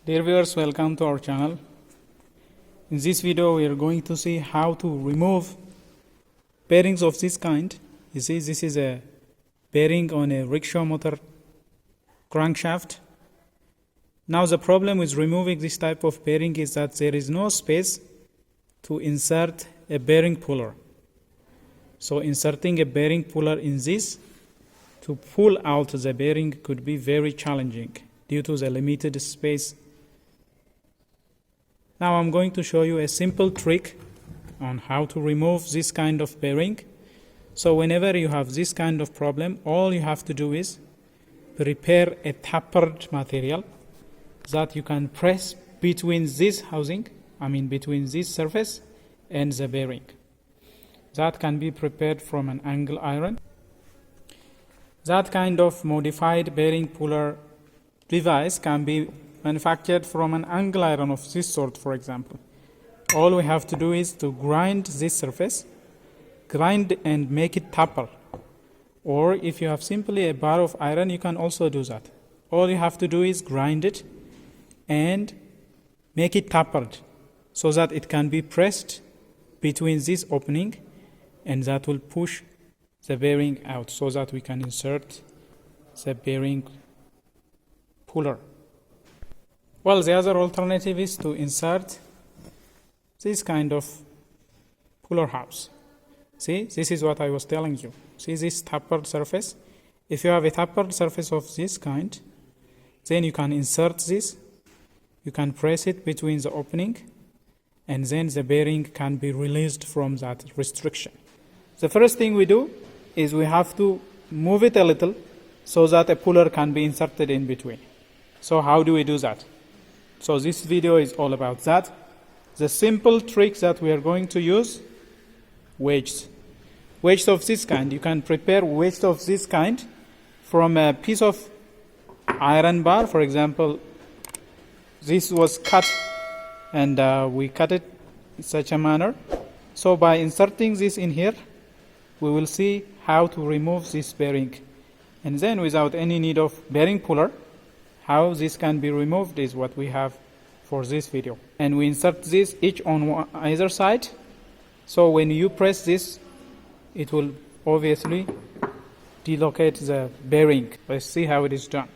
Dear viewers, welcome to our channel. In this video, we are going to see how to remove bearings of this kind. You see, this is a bearing on a rickshaw motor crankshaft. Now, the problem with removing this type of bearing is that there is no space to insert a bearing puller. So, inserting a bearing puller in this to pull out the bearing could be very challenging due to the limited space. Now I'm going to show you a simple trick on how to remove this kind of bearing. So whenever you have this kind of problem, all you have to do is prepare a tapered material that you can press between this housing, between this surface and the bearing. That can be prepared from an angle iron. That kind of modified bearing puller device can be manufactured from an angle iron of this sort, for example. All we have to do is to grind this surface, grind and make it taper. Or if you have simply a bar of iron, you can also do that. All you have to do is grind it and make it tapered so that it can be pressed between this opening, and that will push the bearing out so that we can insert the bearing puller. Well, the other alternative is to insert this kind of puller house. See, this is what I was telling you. See this tapered surface? If you have a tapered surface of this kind, then you can insert this, you can press it between the opening, and then the bearing can be released from that restriction. The first thing we do is we have to move it a little so that a puller can be inserted in between. So how do we do that? So this video is all about that. The simple trick that we are going to use, wedges. Wedges of this kind. You can prepare wedges of this kind from a piece of iron bar. For example, this was cut and we cut it in such a manner. So by inserting this in here, we will see how to remove this bearing. And then without any need of bearing puller, how this can be removed is what we have for this video. And we insert this each on either side. So when you press this, it will obviously delocate the bearing. Let's see how it is done.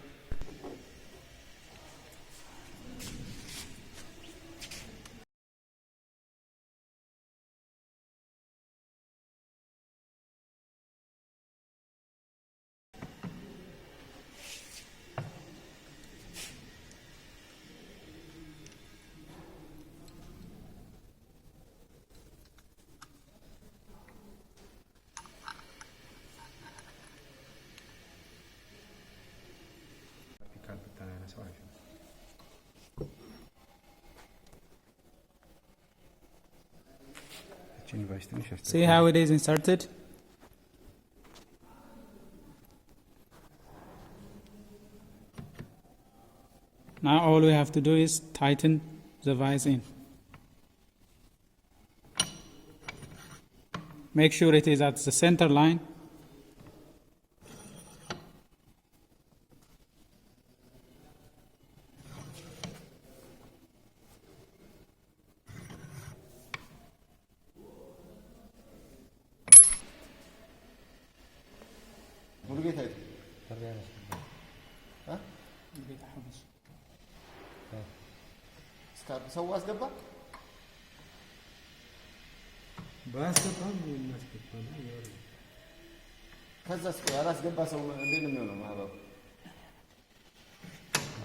See how it is inserted? Now all we have to do is tighten the vise in. Make sure it is at the center line. ሰው አስገባ ከዛስ ያላስገባ ሰው እንዴት ነው የሚሆነው? ማህበሩ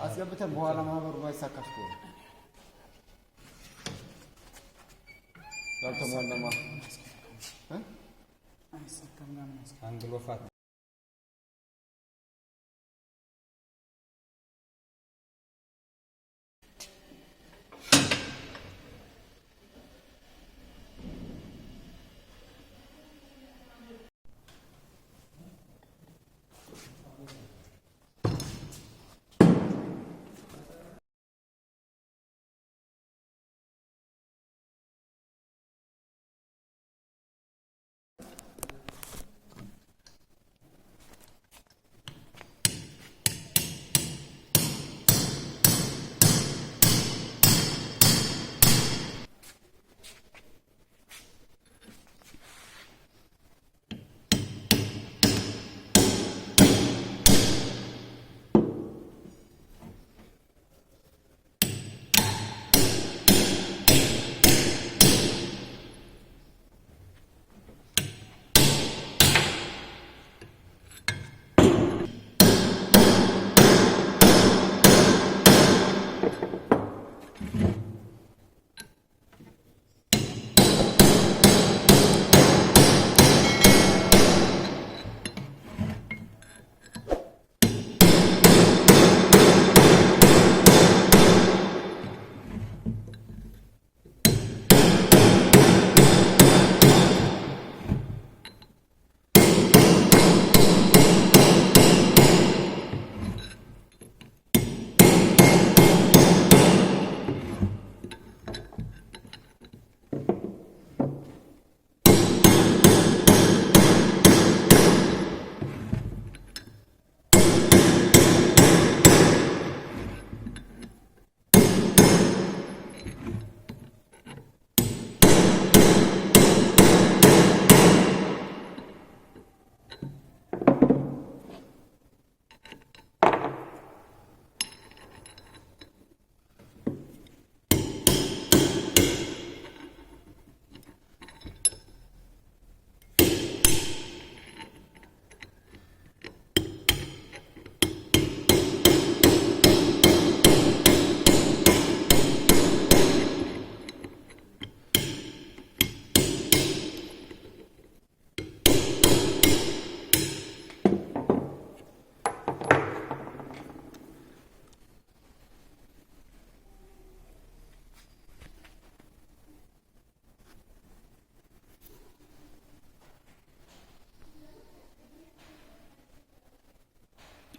አስገብተን በኋላ ማህበሩ ማይሳካሽ እኮ ያልተሟላማ አንግሎፋት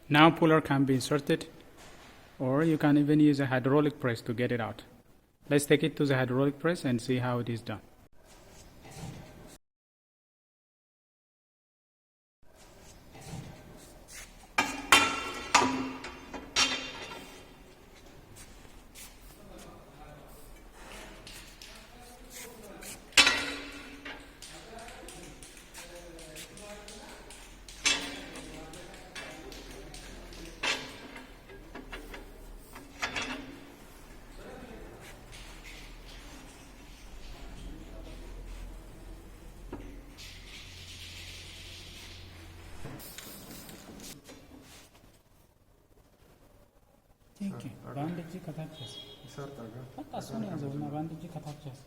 Now puller can be inserted, or you can even use a hydraulic press to get it out. Let's take it to the hydraulic press and see how it is done. Thank you. Bandage katachas. Baka suni azo na bandage katachas.